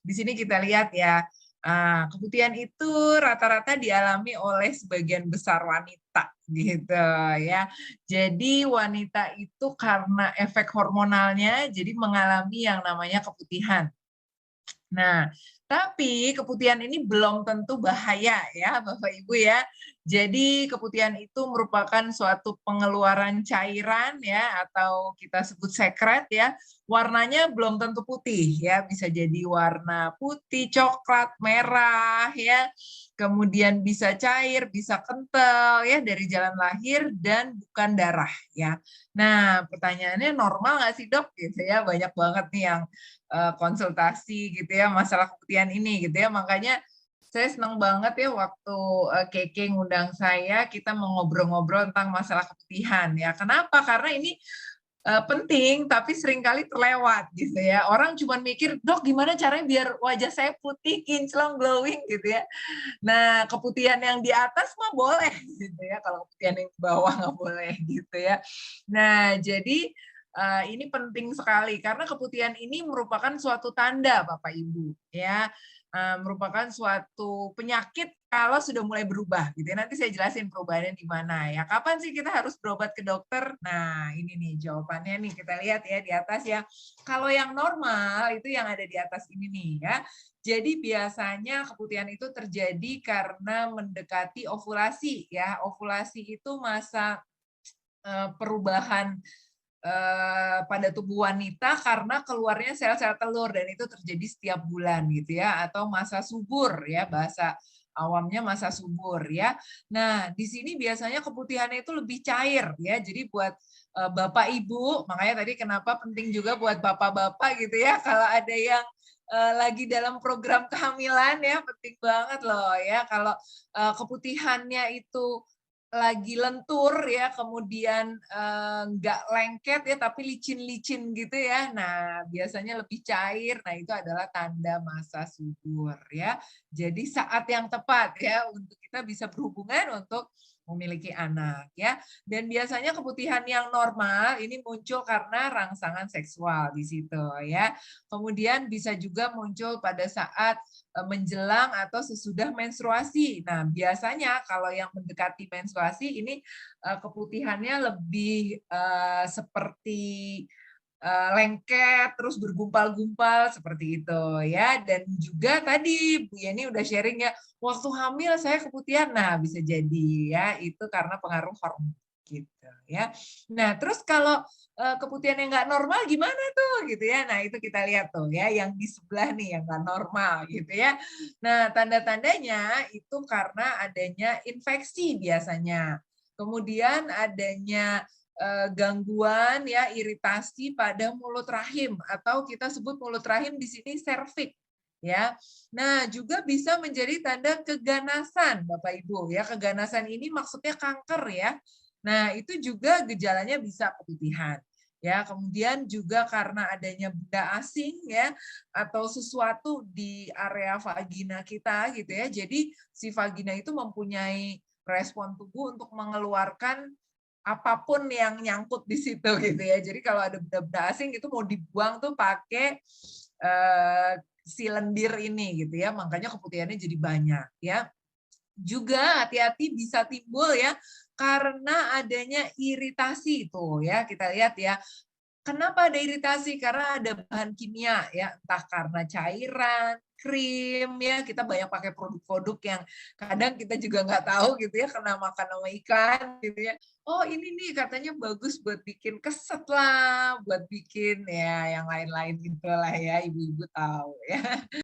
di sini kita lihat ya, keputihan itu rata-rata dialami oleh sebagian besar wanita gitu ya. Jadi wanita itu karena efek hormonalnya jadi mengalami yang namanya keputihan. Nah, tapi keputihan ini belum tentu bahaya ya, Bapak Ibu ya. Jadi keputihan itu merupakan suatu pengeluaran cairan ya atau kita sebut sekret ya. Warnanya belum tentu putih ya, bisa jadi warna putih, coklat, merah ya. Kemudian bisa cair, bisa kental ya dari jalan lahir dan bukan darah ya. Nah, pertanyaannya normal nggak sih dok? Gitu ya, banyak banget nih yang konsultasi gitu ya masalah keputihan ini gitu ya. Makanya saya senang banget ya waktu, Keke ngundang saya, kita mau ngobrol-ngobrol tentang masalah keputihan ya. Kenapa? Karena ini, penting tapi seringkali terlewat gitu ya. Orang cuman mikir, "Dok gimana caranya biar wajah saya putih, kinclong, glowing?" Gitu ya. Nah, keputihan yang di atas mah boleh gitu ya, kalau keputihan yang di bawah nggak boleh gitu ya. Nah, jadi, ini penting sekali karena keputihan ini merupakan suatu tanda Bapak Ibu ya, merupakan suatu penyakit kalau sudah mulai berubah gitu ya. Nanti saya jelasin perubahannya di mana ya. Kapan sih kita harus berobat ke dokter? Nah, ini nih jawabannya nih, kita lihat ya di atas ya. Kalau yang normal itu yang ada di atas ini nih ya. Jadi biasanya keputihan itu terjadi karena mendekati ovulasi ya. Ovulasi itu masa, perubahan, pada tubuh wanita karena keluarnya sel-sel telur dan itu terjadi setiap bulan gitu ya, atau masa subur ya, bahasa awamnya masa subur ya. Nah, di sini biasanya keputihannya itu lebih cair ya, jadi buat, bapak ibu, makanya tadi kenapa penting juga buat bapak-bapak gitu ya, kalau ada yang, lagi dalam program kehamilan ya, penting banget loh ya kalau, keputihannya itu lagi lentur ya, kemudian, nggak lengket ya, tapi licin-licin gitu ya. Nah, biasanya lebih cair, nah itu adalah tanda masa subur ya. Jadi saat yang tepat ya untuk kita bisa berhubungan untuk memiliki anak ya. Dan biasanya keputihan yang normal ini muncul karena rangsangan seksual di situ ya. Kemudian bisa juga muncul pada saat menjelang atau sesudah menstruasi. Nah, biasanya kalau yang mendekati menstruasi ini keputihannya lebih seperti lengket, terus bergumpal-gumpal seperti itu ya. Dan juga tadi Bu Yeni udah sharing ya, waktu hamil saya keputihan. Nah, bisa jadi ya, itu karena pengaruh hormon gitu ya. Nah, terus kalau keputihan yang nggak normal gimana tuh gitu ya. Nah, itu kita lihat tuh ya, yang di sebelah nih yang nggak normal gitu ya. Nah, tanda-tandanya itu karena adanya infeksi biasanya. Kemudian adanya gangguan ya, iritasi pada mulut rahim atau kita sebut mulut rahim di sini serviks ya. Nah, juga bisa menjadi tanda keganasan Bapak Ibu ya. Keganasan ini maksudnya kanker ya. Nah, itu juga gejalanya bisa keputihan. Ya, kemudian juga karena adanya benda asing ya atau sesuatu di area vagina kita gitu ya. Jadi si vagina itu mempunyai respon tubuh untuk mengeluarkan apapun yang nyangkut di situ gitu ya. Jadi kalau ada benda-benda asing itu mau dibuang tuh pakai si lendir ini gitu ya. Makanya keputihannya jadi banyak ya. Juga hati-hati bisa timbul ya karena adanya iritasi tuh ya. Kita lihat ya. Kenapa ada iritasi? Karena ada bahan kimia ya, entah karena cairan, krim ya, kita banyak pakai produk-produk yang kadang kita juga nggak tahu gitu ya, kena makan sama ikan gitu ya. Oh ini nih katanya bagus buat bikin keset lah, buat bikin ya yang lain-lain gitu lah ya, ibu-ibu tahu ya.